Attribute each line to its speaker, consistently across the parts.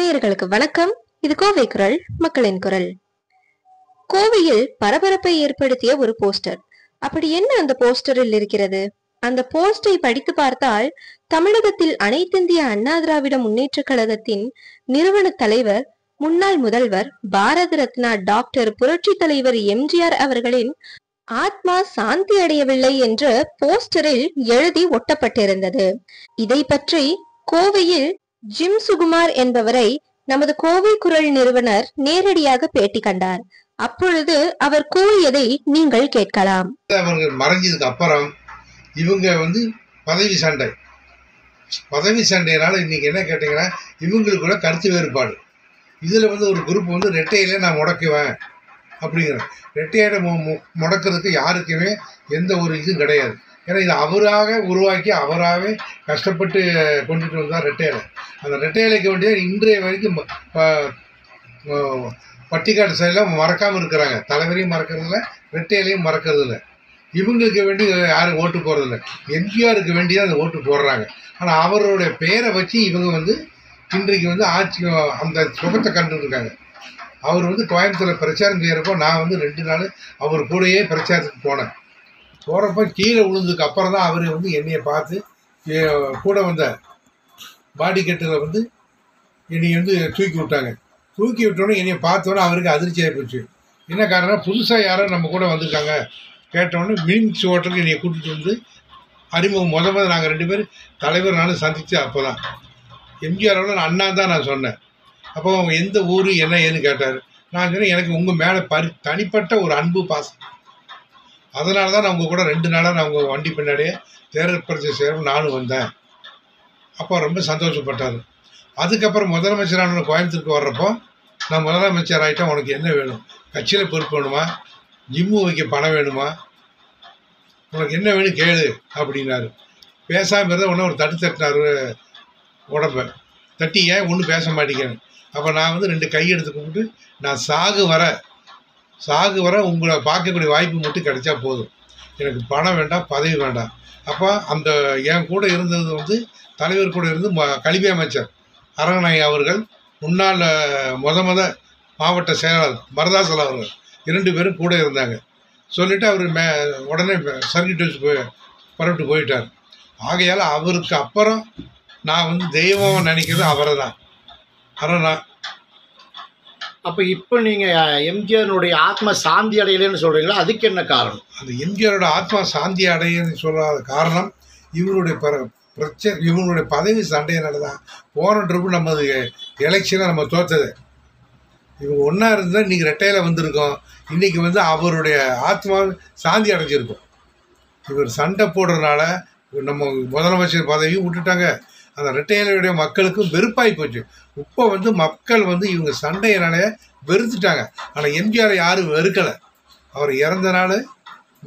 Speaker 1: நேயர்களுக்கு வணக்கம். இது கோவை குரல், மக்களின் குரல். கோவையில் பரபரப்பை ஏற்படுத்திய ஒரு போஸ்டர். அப்படி என்ன அந்த போஸ்டரில் இருக்கிறது? அந்த போஸ்டரை படித்து பார்த்தால் தமிழகத்தில் அனைத்திந்திய அண்ணா திராவிட முன்னேற்ற கழகத்தின் நிறுவன தலைவர், முன்னாள் முதல்வர், பாரத ரத்னா டாக்டர் புரட்சி தலைவர் எம்ஜிஆர் அவர்களின் ஆத்மா சாந்தி அடையவில்லை என்று போஸ்டரில் எழுதி ஒட்டப்பட்டிருந்தது. இதை பற்றி கோவையில் ஜிம் சுகுமார் என்பவரை நமது கோவை குரல் நிறுவனர் நேரடியாக பேட்டி கண்டார். அப்பொழுது அவர் கூறியதை நீங்கள் கேட்கலாம்.
Speaker 2: அவர்கள் மறைஞ்சதுக்கு அப்புறம் இவங்க பதவி சண்டைனால இன்னைக்கு என்ன கேட்டீங்கன்னா இவங்களுக்குள்ள கருத்து வேறுபாடு. இதுல ஒரு குரூப் ரெட்டையில நான் முடக்குவேன் அப்படிங்கிற. ரெட்டையில முடக்கிறதுக்கு யாருக்குமே எந்த ஒரு இதுவும் கிடையாது. ஏன்னா இது அவராக உருவாக்கி அவராகவே கஷ்டப்பட்டு கொண்டுட்டு வந்தார் ரெட்டையிலை. அந்த ரெட்டையிலைக்கு வேண்டிய இன்றைய வரைக்கும் பட்டிக்காடு சைடில் மறக்காமல் இருக்கிறாங்க. தலைவரையும் மறக்கிறதில்ல, ரெட்டையிலையும் மறக்கிறதில்ல. இவங்களுக்கு வேண்டி யாரும் ஓட்டு போடுறதில்ல. எம்ஜிஆருக்கு வேண்டி தான் அந்த ஓட்டு போடுறாங்க. ஆனால் அவருடைய பெயரை வச்சு இவங்க இன்றைக்கு ஆட்சி அந்த சுகத்தை கண்டுருக்காங்க. அவர் கோயம்புத்தூரில் பிரச்சாரம் செய்கிறப்போ நான் 2 நாள் அவர் கூடயே பிரச்சாரத்துக்கு போகிறப்ப கீழே விழுந்ததுக்கு அப்புறம் தான் அவர் என்னையை பார்த்து கூட வந்த பாடி கட்டில் என்னை தூக்கி விட்டாங்க. தூக்கி விட்டோன்னே என்னையை பார்த்தோன்னே அவருக்கு அதிர்ச்சி ஆகிப்போச்சு. என்ன காரணம், புதுசாக யாரோ நம்ம கூட வந்திருக்காங்க கேட்டோன்னே மீன்ஸ் ஹோட்டலுக்கு என்னையை கூட்டிகிட்டு அறிமுகம் முதல் நாங்கள் 2 பேர் தலைவர் நானும் சந்தித்து அப்போ தான் எம்ஜிஆரோட அண்ணா தான் நான் சொன்னேன். அப்போ அவங்க எந்த ஊர் என்ன ஏன்னு கேட்டார். நான் சொன்னேன் எனக்கு உங்கள் மேலே தனிப்பட்ட ஒரு அன்பு பாசம். அதனால தான் நான் உங்கள் கூட 2 நாளாக நான் உங்கள் வண்டி பின்னாடியே தேர்தல் பரிசு சேரும் நானும் வந்தேன். அப்போ ரொம்ப சந்தோஷப்பட்டார். அதுக்கப்புறம் முதலமைச்சரான கோயம்புத்தூருக்கு வர்றப்போ நான் முதலமைச்சர் ஆகிட்டேன், உனக்கு என்ன வேணும், கட்சியில் பொறுப்பு வேணுமா, ஜிம்மு வைக்க பணம் வேணுமா, உனக்கு என்ன வேணும் கேளு அப்படின்னாரு. பேசாமல் இருந்தால் ஒன்று ஒரு தட்டினார் உடம்பை தட்டி, ஏன் ஒன்றும் பேச மாட்டேங்கிறேன். அப்போ நான் 2 கை எடுத்து கும்பிட்டு நான் சாகு வர உங்களை பார்க்கக்கூடிய வாய்ப்பு மட்டும் கிடைச்சா போதும், எனக்கு பணம் வேண்டாம், பதவி வேண்டாம். அப்போ அந்த என் கூட இருந்தது தலைவர் கூட இருந்து கல்வி அமைச்சர் அரங்கநாயகி அவர்கள், முன்னாள் மாவட்ட செயலாளர் மருதாசல் அவர்கள் 2 பேரும் கூட இருந்தாங்க. சொல்லிவிட்டு அவர் உடனே சர்க்கிட் வச்சு புறப்பட்டு போயிட்டார். ஆகையால் அவருக்கு அப்புறம் நான் தெய்வம் நினைக்கிறது அவரை தான்.
Speaker 3: அப்போ இப்போ நீங்கள் எம்ஜிஆருடைய ஆத்மா சாந்தி அடையலைன்னு சொல்கிறீங்களா? அதுக்கு என்ன காரணம்?
Speaker 2: அந்த எம்ஜிஆரோட ஆத்மா சாந்தி அடையன்னு சொல்லாத காரணம் இவருடைய பிரச்சனை, இவங்களுடைய பதவி சண்டையினால தான். போன ட்ரிப்பு நமது எலெக்ஷனை நம்ம தோற்றது. இவங்க ஒன்றா இருந்தால் இன்றைக்கி ரெட்டையில் வந்திருக்கோம். இன்றைக்கி அவருடைய ஆத்மா சாந்தி அடைஞ்சிருக்கும். இவர் சண்டை போடுறதுனால நம்ம முதலமைச்சர் பதவியும் விட்டுட்டாங்க. அந்த ரெட்டையிலுடைய மக்களுக்கும் வெறுப்பாகி போச்சு. இப்போ மக்கள் இவங்க சண்டையினாலே வெறுத்துட்டாங்க. ஆனால் எம்ஜிஆரை யாரும் வெறுக்கலை. அவர் இறந்த நாள்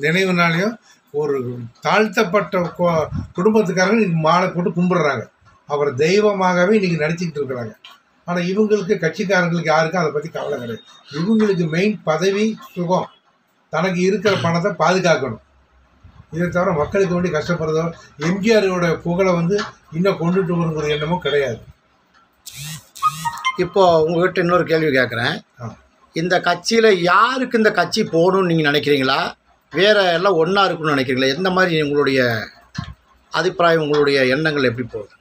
Speaker 2: நினைவு நாளையும் ஒரு தாழ்த்தப்பட்ட குடும்பத்துக்காரங்க இன்றைக்கி மாலை போட்டு கும்பிடுறாங்க. அவரை தெய்வமாகவே இன்றைக்கி நடிச்சுக்கிட்டு இருக்கிறாங்க. ஆனால் இவங்களுக்கு கட்சிக்காரங்களுக்கு யாருக்கும் அதை பற்றி கவலை கிடையாது. இவங்களுக்கு மெயின் பதவி சுகம், தனக்கு இருக்கிற பணத்தை பாதுகாக்கணும். இதை தவிர மக்களுக்கு வேண்டி கஷ்டப்படுறதோ எம்ஜிஆரோட புகழை இன்னும் கொண்டுட்டு வருங்கிற எண்ணமும் கிடையாது.
Speaker 3: இப்போ உங்கள்கிட்ட இன்னொரு கேள்வி கேட்குறேன். இந்த கட்சியில் யாருக்கு இந்த கட்சி போகணும்னு நீங்கள் நினைக்கிறீங்களா, வேற எல்லாம் ஒன்றா இருக்குன்னு நினைக்கிறீங்களா? எந்த மாதிரி உங்களுடைய அபிப்பிராயம், உங்களுடைய எண்ணங்கள் எப்படி போகுது?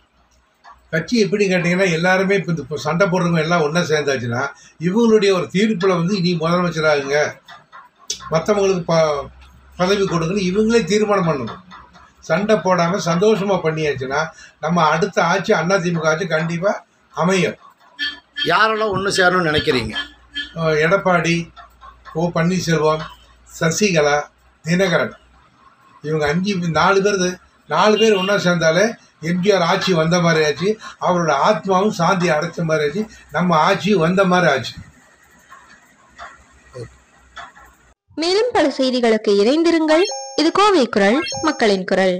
Speaker 2: கட்சி எப்படி கேட்டிங்கன்னா எல்லாருமே இப்போ சண்டை போடுறவங்க எல்லாம் ஒன்றா சேர்ந்தாச்சுன்னா இவங்களுடைய ஒரு தீர்ப்பில் இனி முதலமைச்சராகுங்க, மற்றவங்களுக்கு பதவி கொடுங்கன்னு இவங்களே தீர்மானம் பண்ணணும். சண்டை போடாமல் சந்தோஷமாக பண்ணியாச்சுன்னா நம்ம அடுத்த ஆட்சி அதிமுக ஆட்சி கண்டிப்பாக அமையும்.
Speaker 3: யாரெல்லாம் ஒன்று சேரணும்னு நினைக்கிறீங்க?
Speaker 2: எடப்பாடி, ஓ பன்னீர்செல்வம், சசிகலா, தினகரன், இவங்க 4 பேர் ஒன்றா சேர்ந்தாலே எம்ஜிஆர் ஆட்சி வந்த மாதிரி ஆச்சு, அவரோட ஆத்மாவும் சாந்தி அடைச்ச மாதிரி ஆச்சு, நம்ம ஆட்சியும் வந்த மாதிரி ஆச்சு.
Speaker 1: மேலும் பல செய்திகளுக்கு இணைந்திருங்கள். இது கோவை குரல், மக்களின் குரல்.